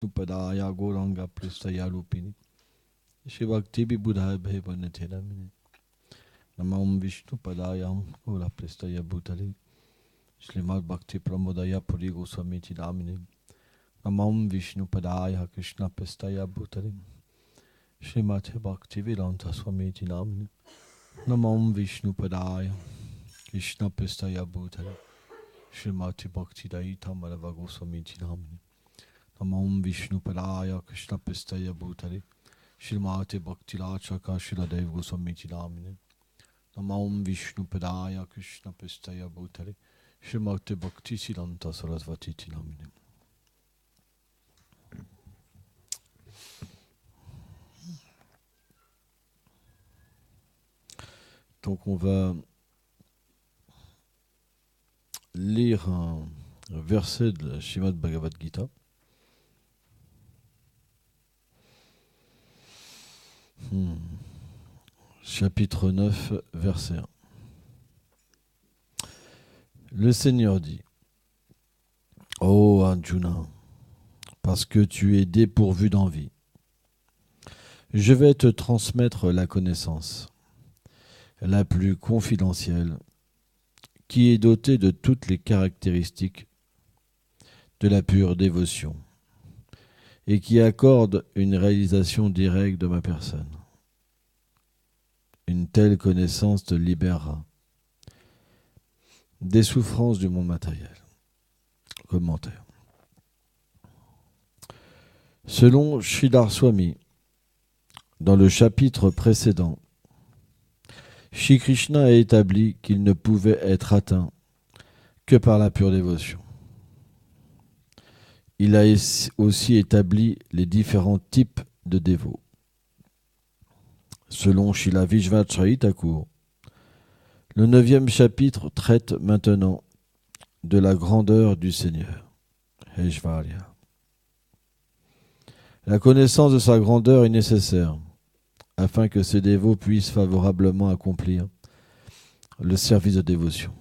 Nupadaya Goranga Pristaya Rupini Shivakti Buddha Bhevanathinamini Namam Vishnu Padayam Gora Pristaya Bhutali Srimad Bhakti Pramodaya Puri Goswami Chidamini Namam Vishnu Padaya Krishna Pristaya Bhutali Srimad Bhakti Vedanta Swami Chidamini Namam Vishnu Padaya Krishna Pristaya Bhutali Srimad Bhakti Daita Madhava Goswami Chidamini Namam Vishnu Padaya Krishna Pristaya Bhutale Shrimati Bhakti Rachaka Shiladev Goswami Chidamini Namam Vishnu Padaya Krishna Pristaya Bhutale Shrimati Bhakti Siddhanta Sarasvati Chidamini. Donc on va lire un verset de la Srimad Bhagavad Gita. Chapitre 9, verset 1. Le Seigneur dit: Ô Arjuna, parce que tu es dépourvu d'envie, je vais te transmettre la connaissance la plus confidentielle, qui est dotée de toutes les caractéristiques de la pure dévotion et qui accorde une réalisation directe de ma personne. Une telle connaissance te libérera des souffrances du monde matériel. Commentaire. Selon Sridhar Swami, dans le chapitre précédent, Shri Krishna a établi qu'il ne pouvait être atteint que par la pure dévotion. Il a aussi établi les différents types de dévots. Selon Srila Vishvacharya Thakur, le 9e chapitre traite maintenant de la grandeur du Seigneur, Aishvarya. La connaissance de sa grandeur est nécessaire afin que ces dévots puissent favorablement accomplir le service de dévotion.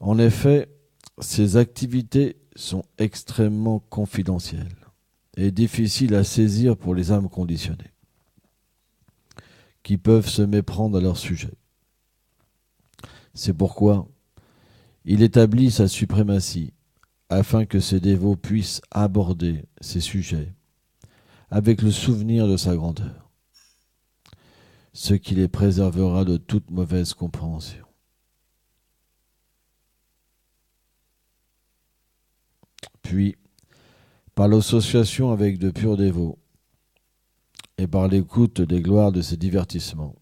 En effet, ces activités sont extrêmement confidentielles et difficiles à saisir pour les âmes conditionnées, qui peuvent se méprendre à leur sujet. C'est pourquoi il établit sa suprématie afin que ces dévots puissent aborder ces sujets avec le souvenir de sa grandeur, ce qui les préservera de toute mauvaise compréhension. Puis, par l'association avec de purs dévots et par l'écoute des gloires de ces divertissements,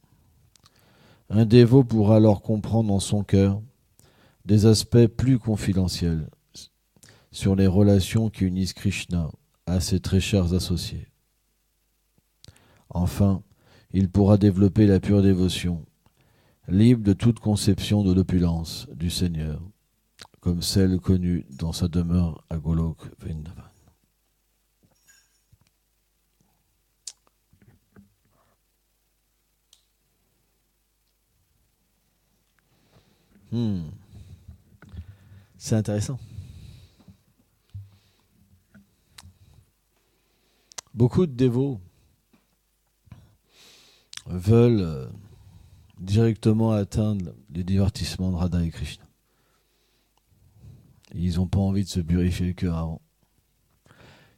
un dévot pourra alors comprendre en son cœur des aspects plus confidentiels sur les relations qui unissent Krishna à ses très chers associés. Enfin, il pourra développer la pure dévotion, libre de toute conception de l'opulence du Seigneur, comme celle connue dans sa demeure à Golok Vrindavan. C'est intéressant. Beaucoup de dévots veulent directement atteindre les divertissements de Radha et Krishna. Ils n'ont pas envie de se purifier le cœur avant.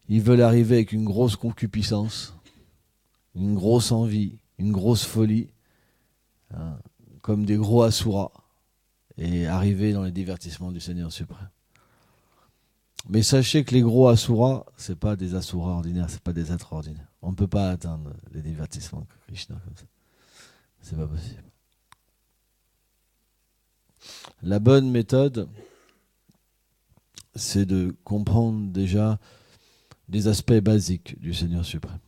Ils veulent arriver avec une grosse concupiscence, une grosse envie, une grosse folie, comme des gros asuras, et arriver dans les divertissements du Seigneur suprême. Mais sachez que les gros asuras, c'est pas des asuras ordinaires, c'est pas des êtres ordinaires. On ne peut pas atteindre les divertissements de Krishna comme ça. C'est pas possible. La bonne méthode, c'est de comprendre déjà des aspects basiques du Seigneur suprême.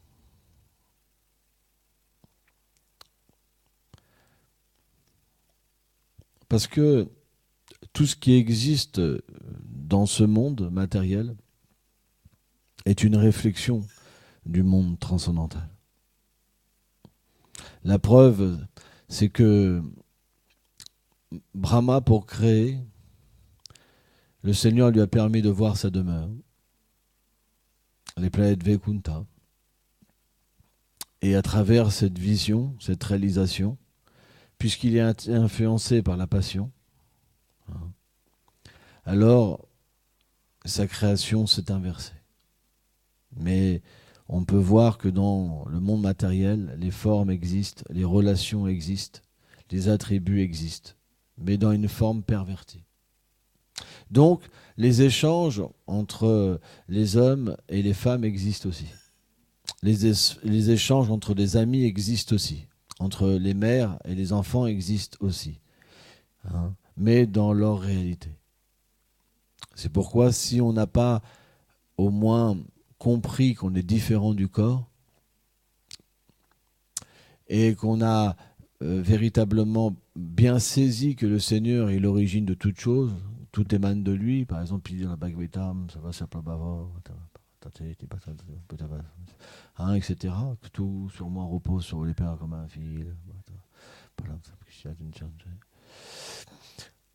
Parce que tout ce qui existe dans ce monde matériel est une réflexion du monde transcendantal. La preuve, c'est que Brahma, pour créer, le Seigneur lui a permis de voir sa demeure. les planètes Vaikunta. Et à travers cette vision, cette réalisation, puisqu'il est influencé par la passion, hein, alors sa création s'est inversée. Mais on peut voir que dans le monde matériel, les formes existent, les relations existent, les attributs existent, mais dans une forme pervertie. Donc, les échanges entre les hommes et les femmes existent aussi. Les échanges entre les amis existent aussi. Entre les mères et les enfants existent aussi. Hein, mais dans leur réalité. C'est pourquoi si on n'a pas au moins compris qu'on est différent du corps et qu'on a véritablement bien saisi que le Seigneur est l'origine de toute chose, tout émane de lui, par exemple, il dit dans la Bhagavad Gita, ça va, ça hein, etc. Que tout sur moi repose sur les pères comme un fil.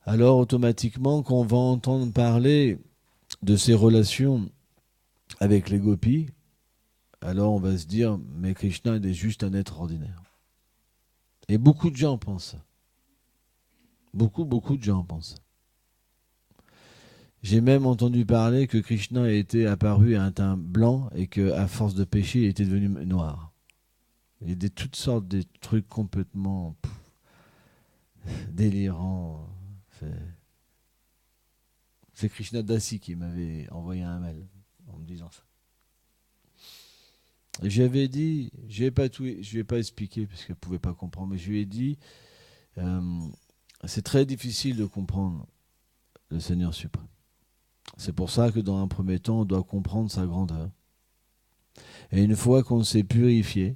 Alors automatiquement, quand on va entendre parler de ces relations avec les gopis, alors on va se dire, mais Krishna est juste un être ordinaire. Et beaucoup de gens pensent ça. Beaucoup de gens pensent ça. J'ai même entendu parler que Krishna était apparu à un teint blanc et qu'à force de péché, il était devenu noir. Il y a toutes sortes de trucs complètement délirants. C'est Krishna Dasi qui m'avait envoyé un mail en me disant ça. Et j'avais dit, je ne vais pas expliquer parce qu'elle ne pouvait pas comprendre, mais je lui ai dit, c'est très difficile de comprendre le Seigneur suprême. C'est pour ça que dans un premier temps, on doit comprendre sa grandeur. Et une fois qu'on s'est purifié,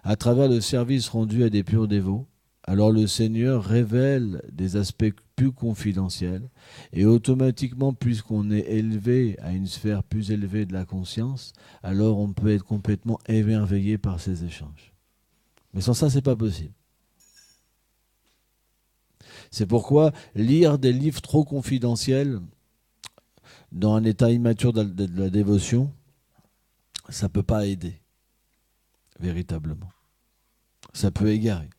à travers le service rendu à des purs dévots, alors le Seigneur révèle des aspects plus confidentiels et automatiquement, puisqu'on est élevé à une sphère plus élevée de la conscience, alors on peut être complètement émerveillé par ces échanges. Mais sans ça, c'est pas possible. C'est pourquoi lire des livres trop confidentiels dans un état immature de la dévotion, ça ne peut pas aider, véritablement. Ça peut égarer.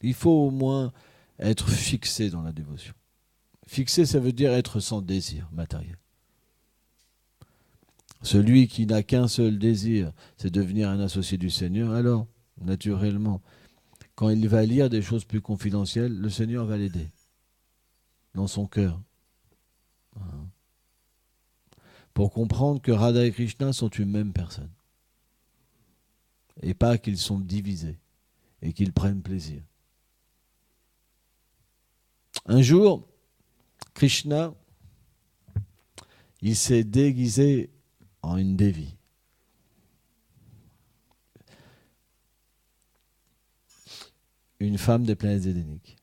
Il faut au moins être fixé dans la dévotion. Fixé, ça veut dire être sans désir matériel. Celui qui n'a qu'un seul désir, c'est devenir un associé du Seigneur, alors, naturellement, quand il va lire des choses plus confidentielles, le Seigneur va l'aider dans son cœur. Pour comprendre que Radha et Krishna sont une même personne. Et pas qu'ils sont divisés et qu'ils prennent plaisir. Un jour, Krishna, il s'est déguisé en une Devi. Une femme des planètes édéniques.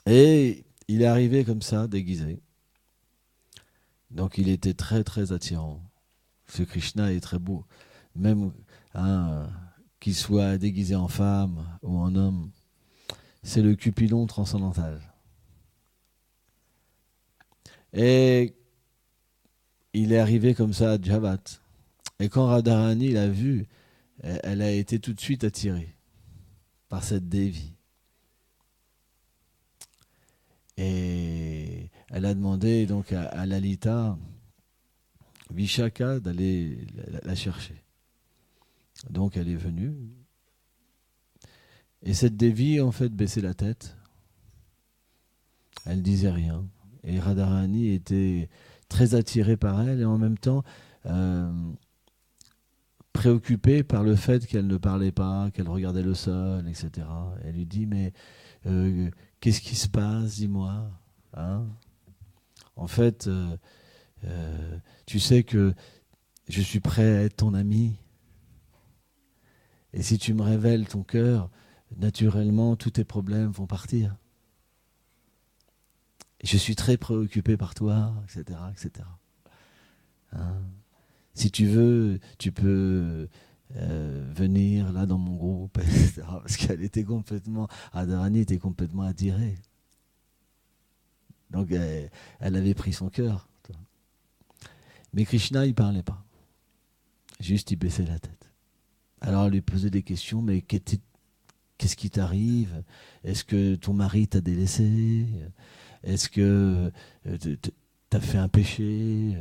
Et il est arrivé comme ça, déguisé. Donc il était très très attirant. Ce Krishna est très beau. Même qu'il soit déguisé en femme ou en homme, c'est le Cupidon transcendantal. Et il est arrivé comme ça à Javat. Et quand Radharani l'a vu, elle a été tout de suite attirée par cette Devi. Et elle a demandé donc à Lalita Vishaka d'aller la chercher. Donc elle est venue. Et cette Devi, en fait, baissait la tête. Elle disait rien. Et Radharani était très attiré par elle et en même temps préoccupée par le fait qu'elle ne parlait pas, qu'elle regardait le sol, etc. Elle lui dit, mais qu'est-ce qui se passe, dis-moi, hein? En fait, tu sais que je suis prêt à être ton ami. Et si tu me révèles ton cœur, naturellement, tous tes problèmes vont partir. Et je suis très préoccupé par toi, etc. etc. Hein? Si tu veux, tu peux venir là dans mon groupe, etc. Parce qu'elle était complètement, Radharani était complètement attirée. Donc elle avait pris son cœur. Mais Krishna, il parlait pas. Juste, il baissait la tête. Alors, elle lui posait des questions, mais qu'est-ce qui t'arrive? Est-ce que ton mari t'a délaissé? Est-ce que t'as fait un péché?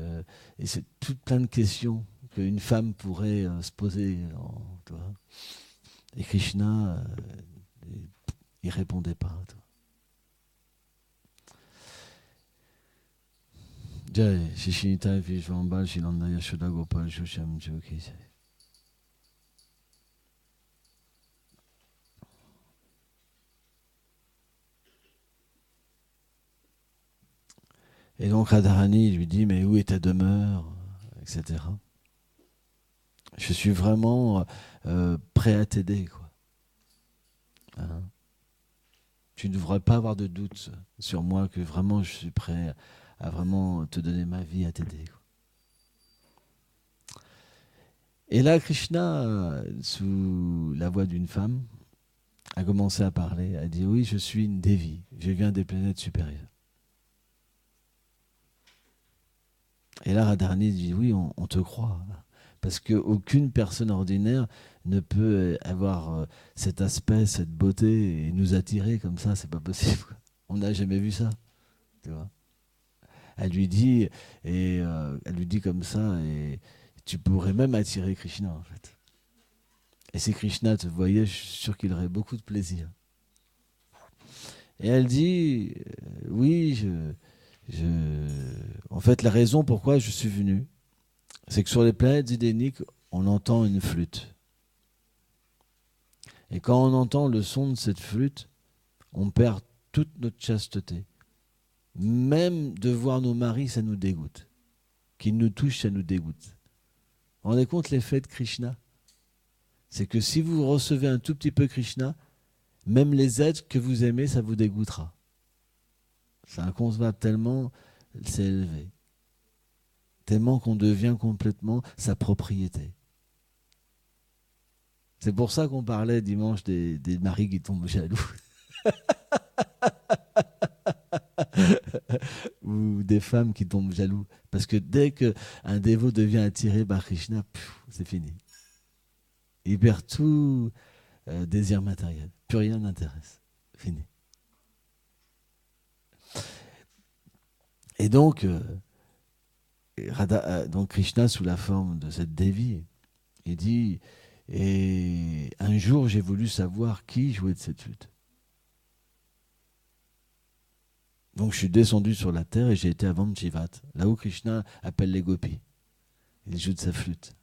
Et c'est tout plein de questions qu'une femme pourrait se poser. Tu vois. Et Krishna, il répondait pas. Tu vois. Jai, Shishinitai Vishwambal, Shilanda Yashoda Gopal, Shusham Joki. Et donc Radharani lui dit, mais où est ta demeure, etc. Je suis vraiment prêt à t'aider, quoi. Hein? Tu ne devrais pas avoir de doute sur moi, que vraiment je suis prêt à vraiment te donner ma vie, à t'aider, quoi. Et là, Krishna, sous la voix d'une femme, a commencé à parler, a dit, oui, je suis une Devi, je viens des planètes supérieures. Et là, Radharani dit, oui, on te croit. Parce qu'aucune personne ordinaire ne peut avoir cet aspect, cette beauté, et nous attirer comme ça, c'est pas possible. On n'a jamais vu ça. Tu vois. Elle lui dit, elle lui dit comme ça, et tu pourrais même attirer Krishna, en fait. Et si Krishna te voyait, je suis sûr qu'il aurait beaucoup de plaisir. Et elle dit, oui, en fait, la raison pourquoi je suis venu, c'est que sur les planètes idéniques, on entend une flûte. Et quand on entend le son de cette flûte, on perd toute notre chasteté. Même de voir nos maris, ça nous dégoûte. Qu'ils nous touchent, ça nous dégoûte. Vous vous rendez compte l'effet de Krishna? C'est que si vous recevez un tout petit peu Krishna, même les êtres que vous aimez, ça vous dégoûtera. C'est inconcevable tellement c'est élevé. Tellement qu'on devient complètement sa propriété. C'est pour ça qu'on parlait dimanche des maris qui tombent jaloux. Ou des femmes qui tombent jaloux. Parce que dès qu'un dévot devient attiré par Krishna, c'est fini. Il perd tout désir matériel. Plus rien n'intéresse. Fini. Et donc, donc Krishna, sous la forme de cette Devi, il dit, et un jour j'ai voulu savoir qui jouait de cette flûte. Donc je suis descendu sur la terre et j'ai été à Vamchivat, là où Krishna appelle les gopis. Il joue de sa flûte.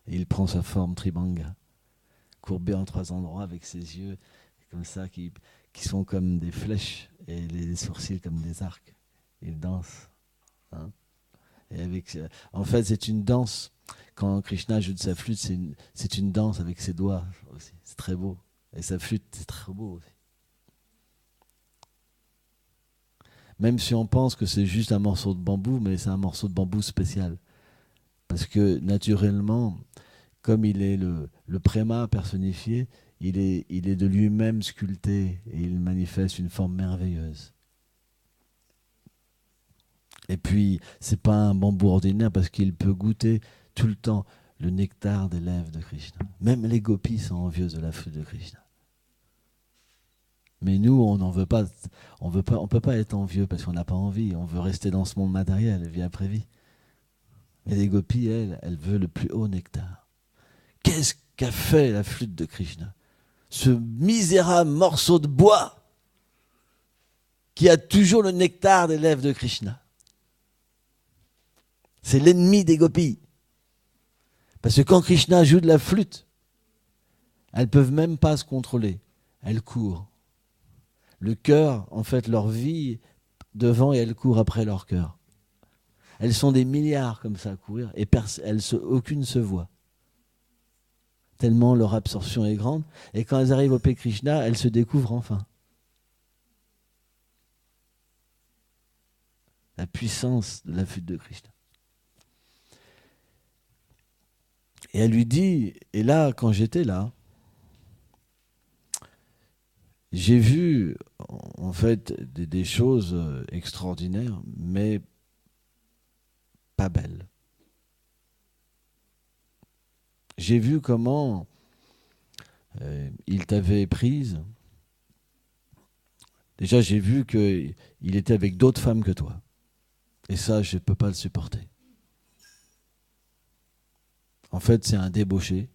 Et il prend sa forme Tribanga, courbé en 3 endroits avec ses yeux comme ça qui sont comme des flèches et les sourcils comme des arcs. Il danse. Hein. Et en fait, c'est une danse. Quand Krishna joue de sa flûte, c'est une danse avec ses doigts aussi. C'est très beau. Et sa flûte, c'est très beau aussi. Même si on pense que c'est juste un morceau de bambou, mais c'est un morceau de bambou spécial. Parce que naturellement, comme il est le préma personnifié, il est de lui-même sculpté et il manifeste une forme merveilleuse. Et puis, c'est pas un bambou ordinaire parce qu'il peut goûter tout le temps le nectar des lèvres de Krishna. Même les gopis sont envieuses de la flûte de Krishna. Mais nous, on n'en veut pas. On peut pas être envieux parce qu'on n'a pas envie. On veut rester dans ce monde matériel, vie après vie. Mais les gopis, elles veulent le plus haut nectar. Qu'est-ce qu'a fait la flûte de Krishna? Ce misérable morceau de bois qui a toujours le nectar des lèvres de Krishna. C'est l'ennemi des gopis. Parce que quand Krishna joue de la flûte, elles ne peuvent même pas se contrôler. Elles courent. Le cœur, en fait, leur vie devant et elles courent après leur cœur. Elles sont des milliards comme ça à courir et aucune se voit. Tellement leur absorption est grande. Et quand elles arrivent au P. Krishna, elles se découvrent enfin. La puissance de la flûte de Krishna. Et elle lui dit, et là, quand j'étais là, j'ai vu en fait des choses extraordinaires, mais pas belle. J'ai vu comment il t'avait prise. Déjà, j'ai vu qu'il était avec d'autres femmes que toi. Et ça, je ne peux pas le supporter. En fait, c'est un débauché.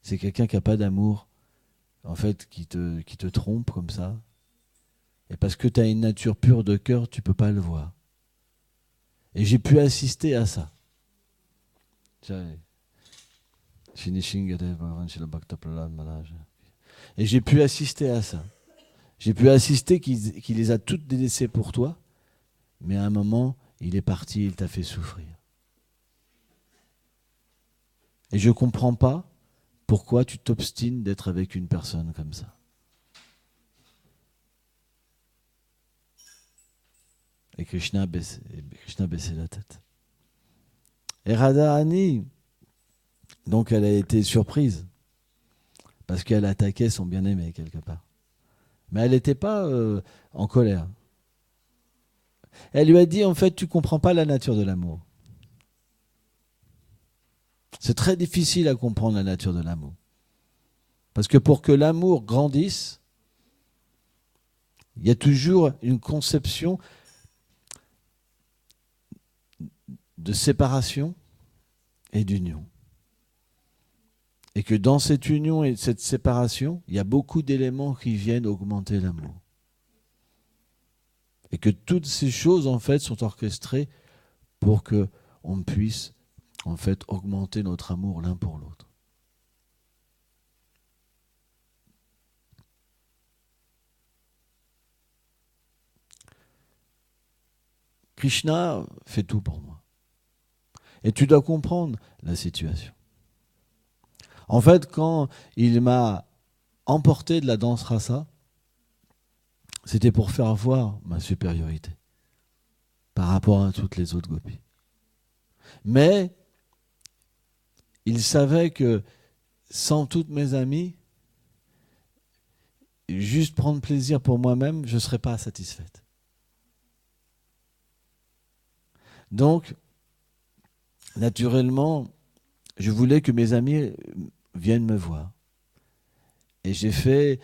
C'est quelqu'un qui n'a pas d'amour, en fait, qui te trompe comme ça. Et parce que tu as une nature pure de cœur, tu ne peux pas le voir. Et j'ai pu assister à ça. Et j'ai pu assister à ça. J'ai pu assister qu'il les a toutes délaissées pour toi, mais à un moment, il est parti, il t'a fait souffrir. Et je ne comprends pas pourquoi tu t'obstines d'être avec une personne comme ça. Et Krishna baissait la tête. Et Radharani, donc elle a été surprise, parce qu'elle attaquait son bien-aimé quelque part. Mais elle n'était pas en colère. Elle lui a dit, en fait, tu ne comprends pas la nature de l'amour. C'est très difficile à comprendre la nature de l'amour. Parce que pour que l'amour grandisse, il y a toujours une conception de séparation et d'union. Et que dans cette union et cette séparation, il y a beaucoup d'éléments qui viennent augmenter l'amour. Et que toutes ces choses, en fait, sont orchestrées pour qu'on puisse, en fait, augmenter notre amour l'un pour l'autre. Krishna fait tout pour moi. Et tu dois comprendre la situation. En fait, quand il m'a emporté de la danse rasa, c'était pour faire voir ma supériorité par rapport à toutes les autres gopis. Mais il savait que sans toutes mes amies, juste prendre plaisir pour moi-même, je ne serais pas satisfaite. Donc, naturellement, je voulais que mes amis viennent me voir. Et j'ai fait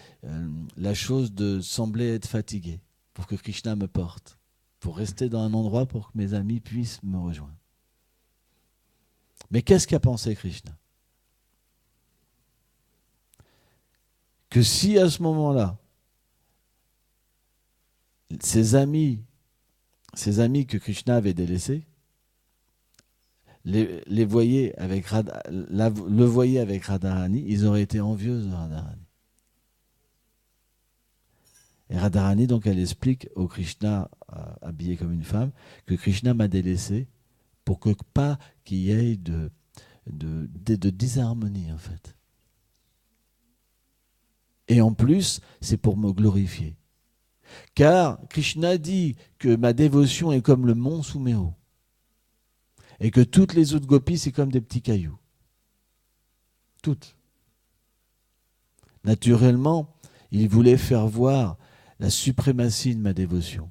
la chose de sembler être fatigué pour que Krishna me porte, pour rester dans un endroit pour que mes amis puissent me rejoindre. Mais qu'est-ce qu'a pensé Krishna? Que si à ce moment-là, ses amis que Krishna avait délaissés, le voyaient avec Radharani, ils auraient été envieux de Radharani. Et Radharani, donc, elle explique au Krishna, habillé comme une femme, que Krishna m'a délaissé pour que pas qu'il y ait de disharmonie, en fait. Et en plus, c'est pour me glorifier. Car Krishna dit que ma dévotion est comme le mont Sumeru. Et que toutes les autres gopis, c'est comme des petits cailloux. Toutes. Naturellement, il voulait faire voir la suprématie de ma dévotion.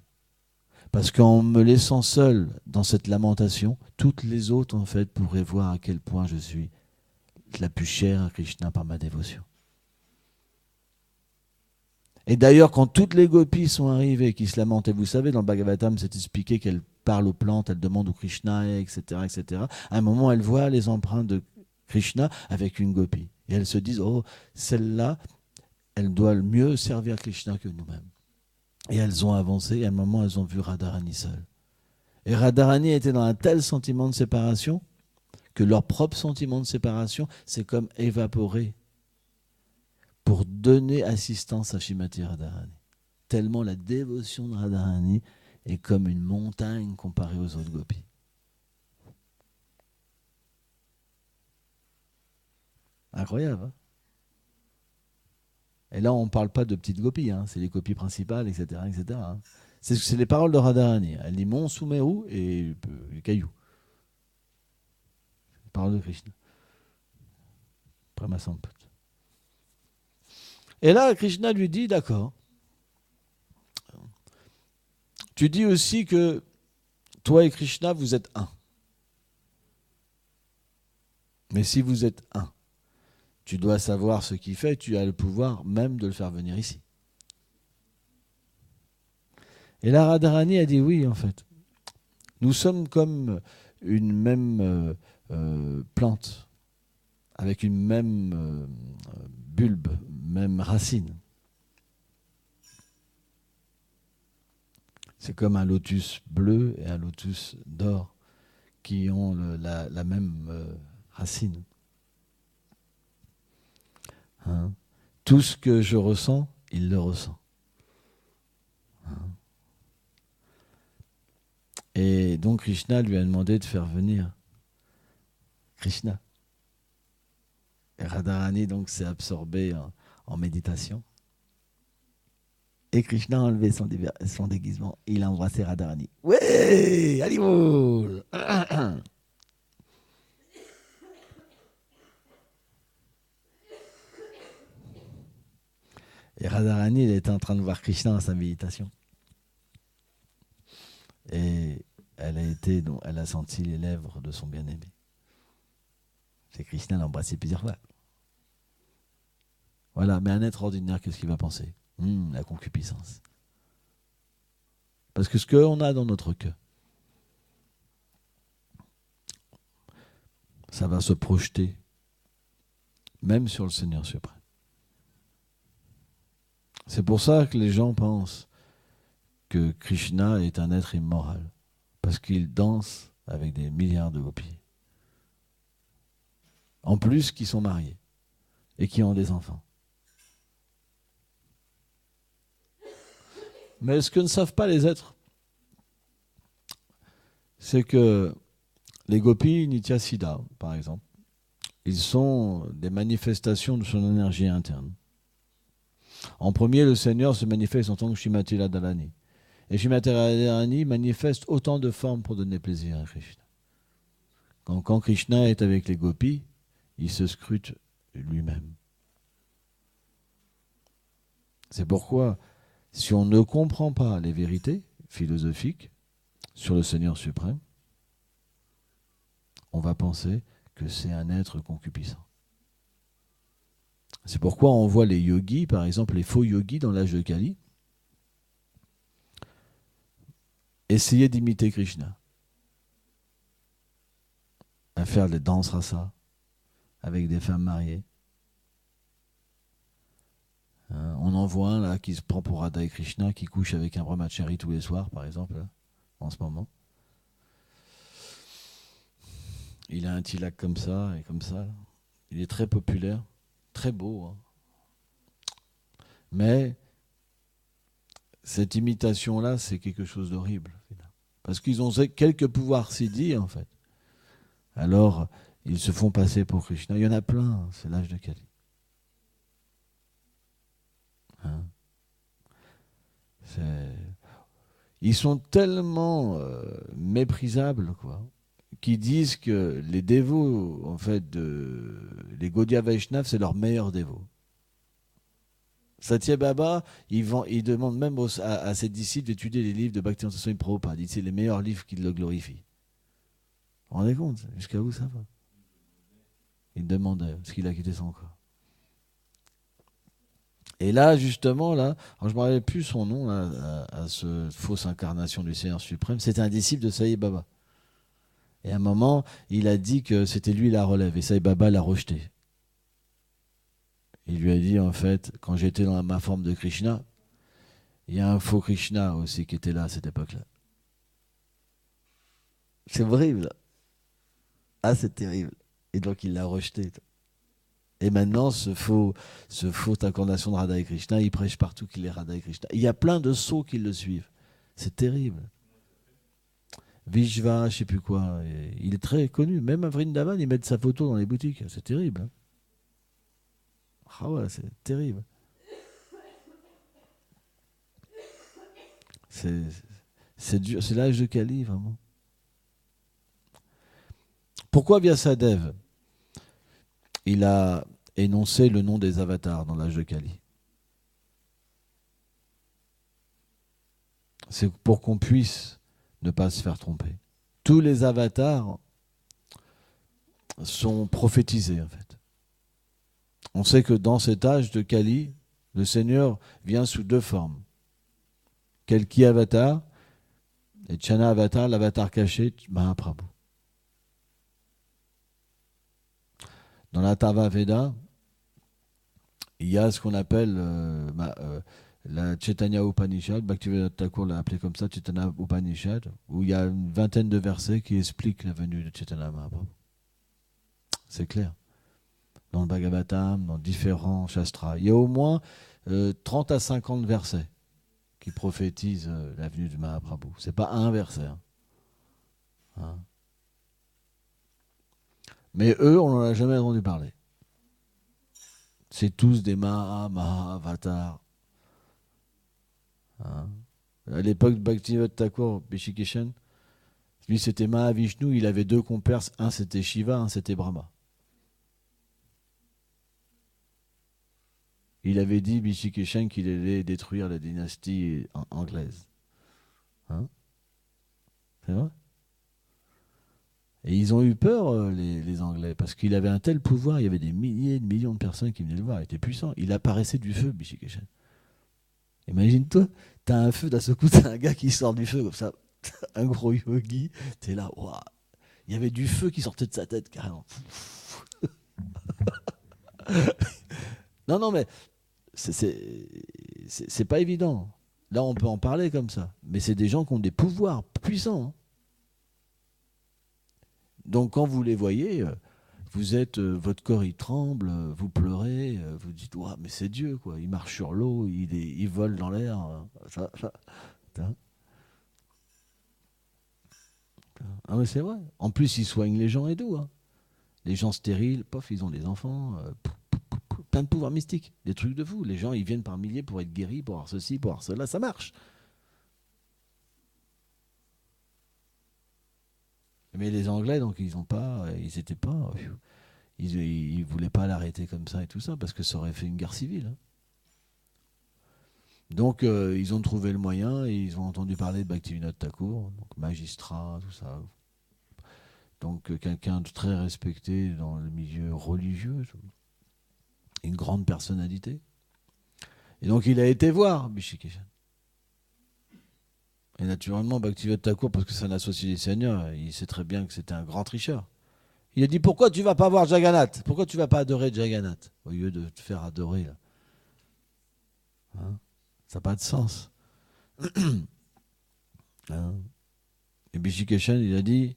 Parce qu'en me laissant seul dans cette lamentation, toutes les autres, en fait, pourraient voir à quel point je suis la plus chère à Krishna par ma dévotion. Et d'ailleurs, quand toutes les gopis sont arrivées, qui se lamentent, et vous savez, dans le Bhagavatam, c'est expliqué qu'elles parlent aux plantes, elles demandent où Krishna est, etc., etc. À un moment, elles voient les empreintes de Krishna avec une gopi. Et elles se disent, oh, celle-là, elle doit mieux servir Krishna que nous-mêmes. Et elles ont avancé, et à un moment, elles ont vu Radharani seule. Et Radharani était dans un tel sentiment de séparation que leur propre sentiment de séparation, c'est comme évaporé pour donner assistance à Shrimati Radharani. Tellement la dévotion de Radharani est comme une montagne comparée aux autres gopis. Incroyable, hein? Et là, on ne parle pas de petites gopis, hein, c'est les gopis principales, etc. etc. Hein. C'est les paroles de Radharani. Elle dit Mont Sumeru et caillou. Les paroles de Krishna. Pramasamput. Et là, Krishna lui dit, d'accord. Tu dis aussi que toi et Krishna, vous êtes un. Mais si vous êtes un, tu dois savoir ce qu'il fait, tu as le pouvoir même de le faire venir ici. Et la Radharani a dit oui, en fait. Nous sommes comme une même plante, avec une même bulbe, même racine. C'est comme un lotus bleu et un lotus d'or qui ont la même racine. Hein? Tout ce que je ressens, il le ressent. Hein? Et donc Krishna lui a demandé de faire venir Krishna. Et Radharani donc s'est absorbée en méditation. Et Krishna a enlevé son déguisement. Il a embrassé Radharani. Ouais, Haribol. Et Radharani, elle était en train de voir Krishna dans sa méditation. Et elle a senti les lèvres de son bien-aimé. C'est Krishna l'a embrassé plusieurs fois. Voilà, mais un être ordinaire, qu'est-ce qu'il va penser? La concupiscence. Parce que ce qu'on a dans notre cœur, ça va se projeter même sur le Seigneur suprême. C'est pour ça que les gens pensent que Krishna est un être immoral, parce qu'il danse avec des milliards de gopis. En plus, qui sont mariés et qui ont des enfants. Mais ce que ne savent pas les êtres, c'est que les gopis Nityasiddha, par exemple, ils sont des manifestations de son énergie interne. En premier, le Seigneur se manifeste en tant que Shrimati Radharani. Et Shrimati Radharani manifeste autant de formes pour donner plaisir à Krishna. Quand Krishna est avec les gopis, il se scrute lui-même. C'est pourquoi, si on ne comprend pas les vérités philosophiques sur le Seigneur suprême, on va penser que c'est un être concupiscent. C'est pourquoi on voit les yogis, par exemple les faux yogis dans l'âge de Kali, essayer d'imiter Krishna, à faire des danses rasa avec des femmes mariées. On en voit un là qui se prend pour Radha et Krishna, qui couche avec un brahmachari tous les soirs, par exemple, là, en ce moment. Il a un tilak comme ça et comme ça. Là. Il est très populaire, très beau. Hein. Mais cette imitation-là, c'est quelque chose d'horrible. Parce qu'ils ont quelques pouvoirs siddhis, en fait. Alors, ils se font passer pour Krishna. Il y en a plein, c'est l'âge de Kali. Hein? Ils sont tellement méprisables, quoi, qui disent que les dévots, en fait, les Gaudiya Vaishnavas, c'est leurs meilleurs dévots. Satya Baba, il demande même à ses disciples d'étudier les livres de Bhaktivinoda Swami Prabhupada. Il dit c'est les meilleurs livres qui le glorifient. Vous vous rendez compte? Jusqu'à où ça va? Il demandait, parce qu'il a quitté son corps. Et là, justement, là, alors je ne me rappelle plus son nom, là, à cette fausse incarnation du Seigneur suprême, c'était un disciple de Sai Baba. Et à un moment, il a dit que c'était lui la relève, et Sai Baba l'a rejeté. Il lui a dit, en fait, quand j'étais dans ma forme de Krishna, il y a un faux Krishna aussi qui était là à cette époque-là. C'est horrible. Ah, c'est terrible. Et donc, il l'a rejeté. Et maintenant, ce faux incarnation de Radha et Krishna, il prêche partout qu'il est Radha et Krishna. Il y a plein de sots qui le suivent. C'est terrible. Vishva, je ne sais plus quoi. Il est très connu. Même à Vrindavan, ils mettent sa photo dans les boutiques. C'est terrible. Hein. Ah ouais, c'est terrible. C'est dur. C'est l'âge de Kali, vraiment. Pourquoi Vyasadeva, il a énoncé le nom des avatars dans l'âge de Kali? C'est pour qu'on puisse ne pas se faire tromper. Tous les avatars sont prophétisés en fait. On sait que dans cet âge de Kali, le Seigneur vient sous deux formes. Kalki Avatar et Chana Avatar, l'avatar caché, Mahaprabhu. Dans la Tava Veda, il y a ce qu'on appelle la Chaitanya Upanishad, Bhaktivedanta Thakur l'a appelé comme ça, Chaitanya Upanishad, où il y a une vingtaine de versets qui expliquent la venue de Chaitanya Mahaprabhu. C'est clair. Dans le Bhagavatam, dans différents shastras. Il y a au moins 30 à 50 versets qui prophétisent la venue de Mahaprabhu. C'est pas un verset. Hein. Mais eux, on n'en a jamais entendu parler. C'est tous des Avatars. Hein. À l'époque de Bhaktivedanta Thakur, Rishikeshan, lui c'était Mahavishnu, il avait deux compères, un c'était Shiva, un c'était Brahma. Il avait dit, Rishikeshan, qu'il allait détruire la dynastie anglaise. Hein? C'est vrai? Et ils ont eu peur, les Anglais, parce qu'il avait un tel pouvoir, il y avait des milliers de millions de personnes qui venaient le voir, il était puissant. Il apparaissait du feu, Rishikeshan. Imagine-toi, t'as un feu, d'un seul coup, t'as un gars qui sort du feu comme ça, un gros yogi, t'es là, waouh. Il y avait du feu qui sortait de sa tête, carrément. Non, mais c'est pas évident. Là, on peut en parler comme ça. Mais c'est des gens qui ont des pouvoirs puissants. Hein. Donc, quand vous les voyez, vous êtes, votre corps, il tremble, vous pleurez, vous dites, ouah, mais c'est Dieu, quoi. Il marche sur l'eau, il vole dans l'air. Ah, mais c'est vrai. En plus, il soigne les gens et tout. Hein. Les gens stériles, pof, ils ont des enfants. Plein de pouvoirs mystiques, des trucs de fou. Les gens, ils viennent par milliers pour être guéris, pour avoir ceci, pour avoir cela, ça marche. Mais les Anglais, donc, ils étaient pas, ils voulaient pas l'arrêter comme ça et tout ça, parce que ça aurait fait une guerre civile. Hein. Donc, ils ont trouvé le moyen et ils ont entendu parler de Bhaktivinoda Thakur, donc magistrat, tout ça. Donc, quelqu'un de très respecté dans le milieu religieux, une grande personnalité. Et donc, il a été voir Rishikeshan. Et naturellement, Bhaktivinoda Thakur, parce que c'est un associé des seigneurs, il sait très bien que c'était un grand tricheur. Il a dit, pourquoi tu vas pas voir Jagannath? Pourquoi tu vas pas adorer Jagannath au lieu de te faire adorer là. Hein? Ça n'a pas de sens. Hein? Et Rishikeshan, il a dit,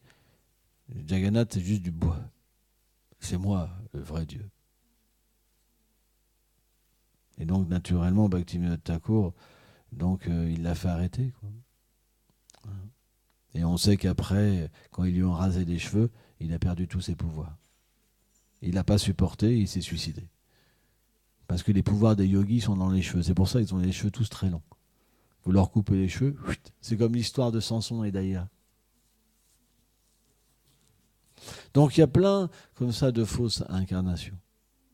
Jagannath, c'est juste du bois. C'est moi, le vrai Dieu. Et donc, naturellement, Bhaktivinoda Thakur, donc, il l'a fait arrêter. Quoi. Et on sait qu'après, quand ils lui ont rasé les cheveux, il a perdu tous ses pouvoirs. Il n'a pas supporté, il s'est suicidé. Parce que les pouvoirs des yogis sont dans les cheveux. C'est pour ça qu'ils ont les cheveux tous très longs. Vous leur coupez les cheveux, c'est comme l'histoire de Samson et Daïla. Donc il y a plein comme ça de fausses incarnations.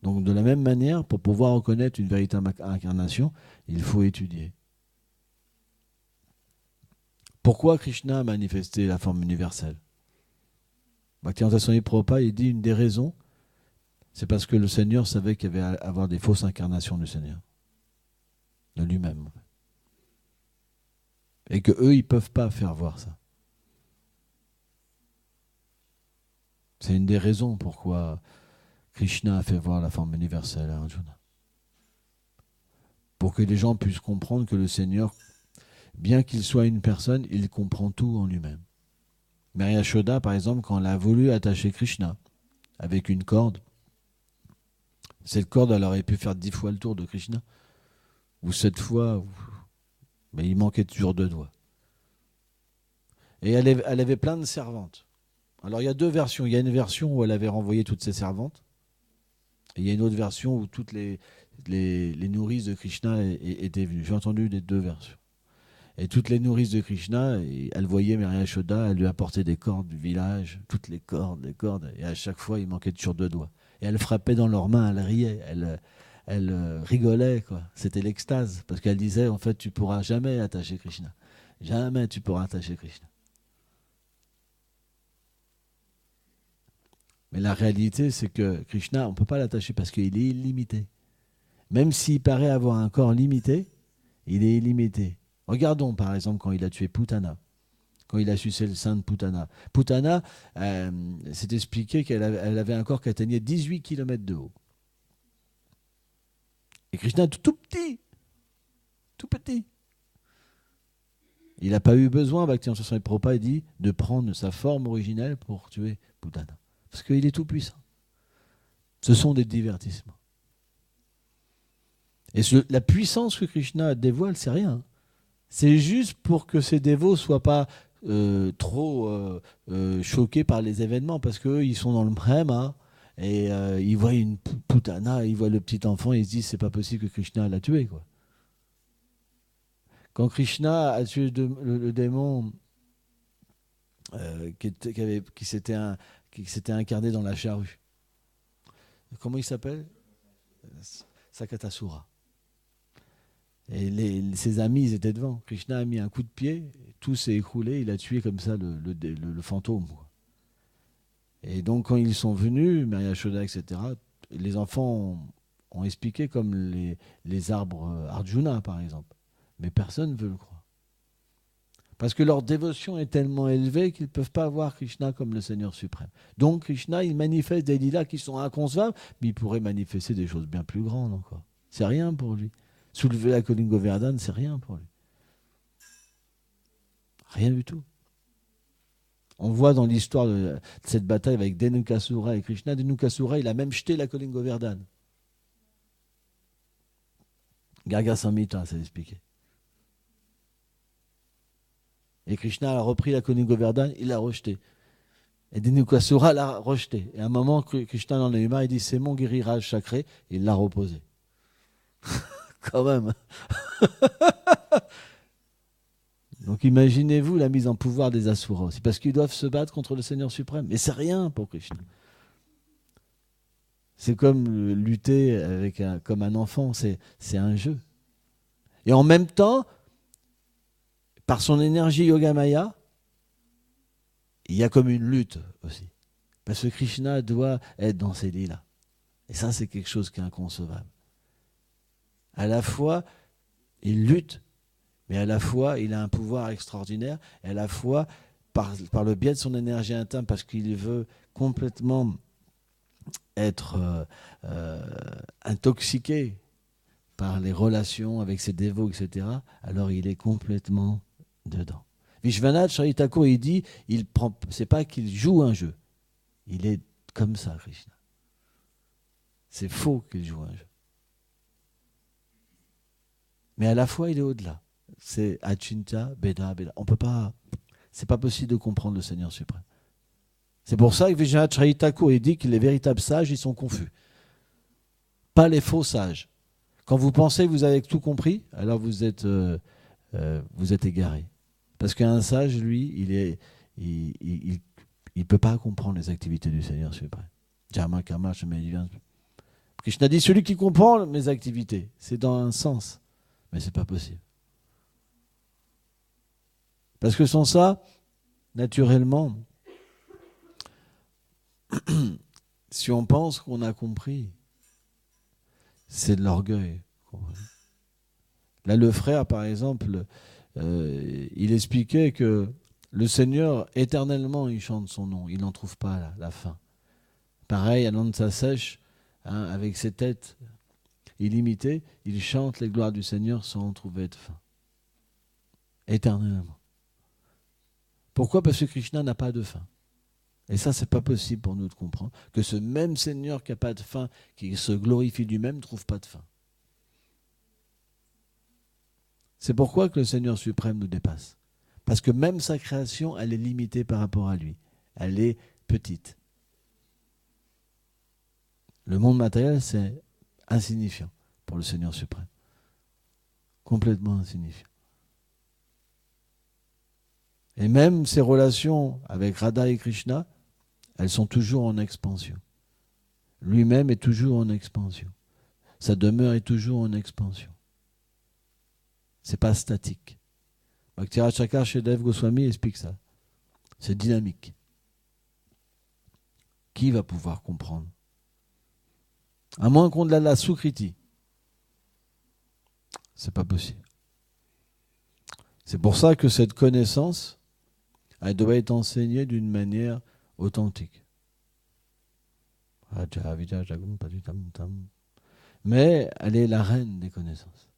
Donc de la même manière, pour pouvoir reconnaître une véritable incarnation, il faut étudier. Pourquoi Krishna a manifesté la forme universelle? Bhaktivinoda Swami Prabhupada, il dit une des raisons, c'est parce que le Seigneur savait qu'il y avait à avoir des fausses incarnations du Seigneur, de lui-même. Et que eux, ils ne peuvent pas faire voir ça. C'est une des raisons pourquoi Krishna a fait voir la forme universelle à Arjuna. Pour que les gens puissent comprendre que le Seigneur, bien qu'il soit une personne, il comprend tout en lui-même. Mary Yashoda, par exemple, quand elle a voulu attacher Krishna avec une corde, cette corde, elle aurait pu faire 10 fois le tour de Krishna, ou 7 fois, mais il manquait toujours 2 doigts. Et elle avait plein de servantes. Alors il y a 2 versions. Il y a une version où elle avait renvoyé toutes ses servantes, et il y a une autre version où toutes les nourrices de Krishna étaient venues. J'ai entendu les 2 versions. Et toutes les nourrices de Krishna, elles voyaient Mary Yashoda, elle lui apportait des cordes du village, toutes les cordes, et à chaque fois, il manquait toujours 2 doigts. Et elle frappait dans leurs mains, elle riait, elle rigolait, quoi. C'était l'extase, parce qu'elle disait, en fait, tu pourras jamais attacher Krishna. Jamais tu pourras attacher Krishna. Mais la réalité, c'est que Krishna, on ne peut pas l'attacher parce qu'il est illimité. Même s'il paraît avoir un corps limité, il est illimité. Regardons par exemple quand il a tué Putana, quand il a sucé le sein de Putana. Putana, c'est expliqué qu'elle avait un corps qui atteignait 18 km de haut. Et Krishna, tout petit, tout petit. Il n'a pas eu besoin, Bhaktivinoda Swami Prabhupada dit, de prendre sa forme originelle pour tuer Putana. Parce qu'il est tout puissant. Ce sont des divertissements. Et la puissance que Krishna dévoile, c'est rien. C'est juste pour que ses dévots ne soient pas trop choqués par les événements, parce qu'eux, ils sont dans le prema, et ils voient une Putana, ils voient le petit enfant, et ils se disent, c'est pas possible que Krishna l'a tué, quoi. Quand Krishna a tué le démon qui s'était incarné dans la charrue, comment il s'appelle? Sakatasura. Et ses amis, ils étaient devant. Krishna a mis un coup de pied, tout s'est écroulé, il a tué comme ça le fantôme. Et donc quand ils sont venus, Maria Yashoda, etc., les enfants ont expliqué comme les arbres Arjuna, par exemple. Mais personne ne veut le croire. Parce que leur dévotion est tellement élevée qu'ils ne peuvent pas voir Krishna comme le Seigneur suprême. Donc Krishna, il manifeste des lilas qui sont inconcevables, mais il pourrait manifester des choses bien plus grandes encore. C'est rien pour lui. Soulever la colline Govardhan, c'est rien pour lui. Rien du tout. On voit dans l'histoire de cette bataille avec Dhenukasura et Krishna, Dhenukasura, il a même jeté la colline Govardhan. Garga Samhita, c'est expliqué. Et Krishna a repris la colline Govardhan, il l'a rejetée. Et Dhenukasura l'a rejetée. Et à un moment, Krishna en a eu marre, il dit, c'est mon guérirage sacré, et il l'a reposé. Quand même. Donc imaginez-vous la mise en pouvoir des Asuras aussi, parce qu'ils doivent se battre contre le Seigneur suprême. Mais c'est rien pour Krishna. C'est comme lutter comme un enfant, c'est un jeu. Et en même temps, par son énergie Yogamaya, il y a comme une lutte aussi. Parce que Krishna doit être dans ses lilas. Et ça, c'est quelque chose qui est inconcevable. À la fois, il lutte, mais à la fois, il a un pouvoir extraordinaire, et à la fois, par le biais de son énergie interne, parce qu'il veut complètement être intoxiqué par les relations avec ses dévots, etc., alors il est complètement dedans. Vishwanath Chaitanya Thakur, il dit, c'est pas qu'il joue un jeu, il est comme ça, Krishna. C'est faux qu'il joue un jeu. Mais à la fois, il est au-delà. C'est Achintya, Beda, Beda. On peut pas, c'est pas possible de comprendre le Seigneur suprême. C'est pour ça que Vishwanath Chaitanya Thakur, il dit que les véritables sages, ils sont confus. Pas les faux sages. Quand vous pensez que vous avez tout compris, alors vous êtes égaré. Parce qu'un sage, lui, il peut pas comprendre les activités du Seigneur suprême. Dharma, karma, chemin divin. Krishna dit, celui qui comprend mes activités, c'est dans un sens. Mais c'est pas possible. Parce que sans ça, naturellement, si on pense qu'on a compris, c'est de l'orgueil. Là, le frère, par exemple, il expliquait que le Seigneur, éternellement, il chante son nom. Il n'en trouve pas la fin. Pareil, Ananta Sèche, avec ses têtes illimitées, il chante les gloires du Seigneur sans en trouver de fin. Éternellement. Pourquoi ? Parce que Krishna n'a pas de fin. Et ça, c'est pas possible pour nous de comprendre que ce même Seigneur qui n'a pas de fin, qui se glorifie lui-même, ne trouve pas de fin. C'est pourquoi que le Seigneur suprême nous dépasse. Parce que même sa création, elle est limitée par rapport à lui. Elle est petite. Le monde matériel, c'est insignifiant pour le Seigneur suprême. Complètement insignifiant. Et même ses relations avec Radha et Krishna, elles sont toujours en expansion. Lui-même est toujours en expansion. Sa demeure est toujours en expansion. C'est pas statique. Bhakti-Raj Thakur chez Dev Goswami explique ça. C'est dynamique. qui va pouvoir comprendre? À moins qu'on la Sukriti. C'est pas possible. C'est pour ça que cette connaissance, elle doit être enseignée d'une manière authentique. Mais elle est la reine des connaissances.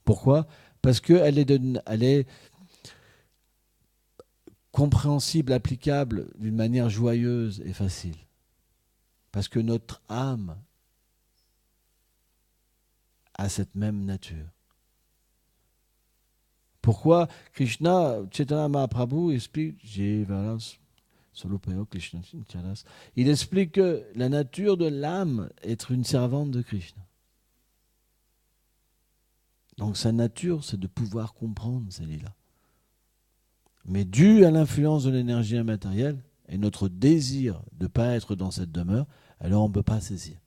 Pourquoi? Parce qu'elle est compréhensible, applicable d'une manière joyeuse et facile. Parce que notre âme a cette même nature. Pourquoi Krishna, Chaitanya Mahaprabhu explique, il explique que la nature de l'âme est être une servante de Krishna. Donc sa nature, c'est de pouvoir comprendre ces lilas. Mais dû à l'influence de l'énergie immatérielle et notre désir de ne pas être dans cette demeure, alors on ne peut pas saisir.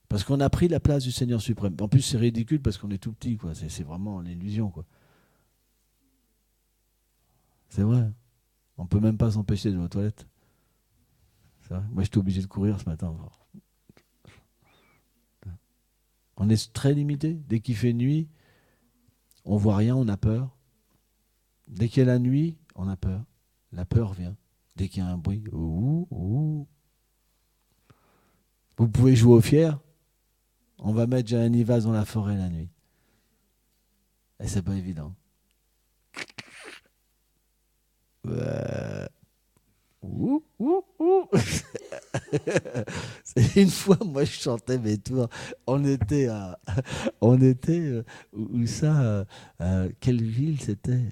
Parce qu'on a pris la place du Seigneur suprême. En plus, c'est ridicule parce qu'on est tout petit, quoi. C'est vraiment l'illusion, quoi. C'est vrai. On ne peut même pas s'empêcher de nos toilettes. C'est vrai. Moi, j'étais obligé de courir ce matin. On est très limité. Dès qu'il fait nuit, on ne voit rien, on a peur. Dès qu'il y a la nuit, on a peur. La peur vient. Dès qu'il y a un bruit, ouh, ouh. Vous pouvez jouer au fier. On va mettre Janivas dans la forêt la nuit. Et c'est pas évident. Ouh, ouh, ouh. Une fois, moi, je chantais mes tours. On était où ça quelle ville c'était?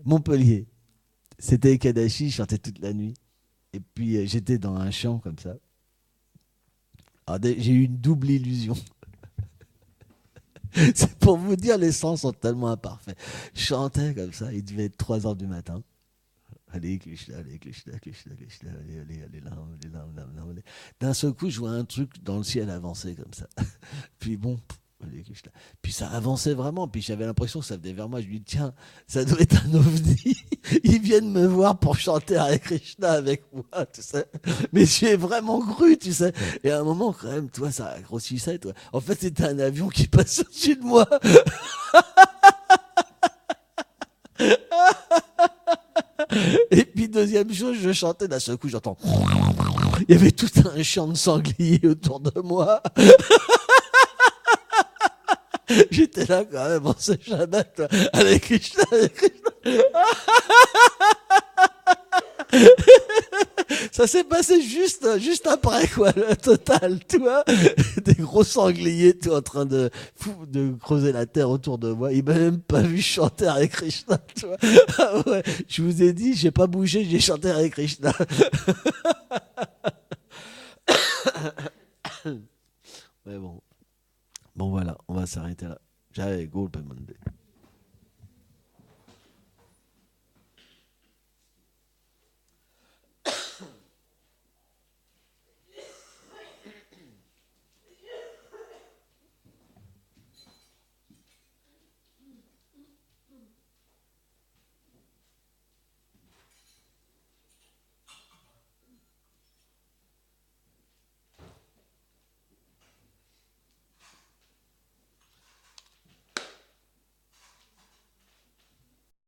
Montpellier. C'était Ekadashi, je chantais toute la nuit. Et puis, j'étais dans un champ comme ça. Alors, j'ai eu une double illusion. C'est pour vous dire, les sens sont tellement imparfaits. Je chantais comme ça, il devait être 3 heures du matin. Allez, Krishna, Krishna, Krishna, allez, là. D'un seul coup, je vois un truc dans le ciel avancer comme ça. Puis bon, allez, Krishna. Puis ça avançait vraiment, puis j'avais l'impression que ça venait vers moi. Je me dis, tiens, ça doit être un ovni. Ils viennent me voir pour chanter Hare Krishna avec moi, tu sais. Mais j'y ai vraiment cru, tu sais. Et à un moment, quand même, toi, ça grossissait, toi. En fait, c'était un avion qui passait au-dessus de moi. Et puis deuxième chose, je chantais, d'un seul coup j'entends. Il y avait tout un champ de sangliers autour de moi. J'étais là quand même, on sait jamais, toi. Allez Krishna, allez Krishna. Ça s'est passé juste après, quoi, le total, tu vois. Des gros sangliers, tout en train de creuser la terre autour de moi. Il m'a même pas vu chanter Hare Krishna, tu vois. Ah ouais, je vous ai dit, j'ai pas bougé, j'ai chanté Hare Krishna. Mais bon. Bon voilà, on va s'arrêter là. Jai Gopal Monday.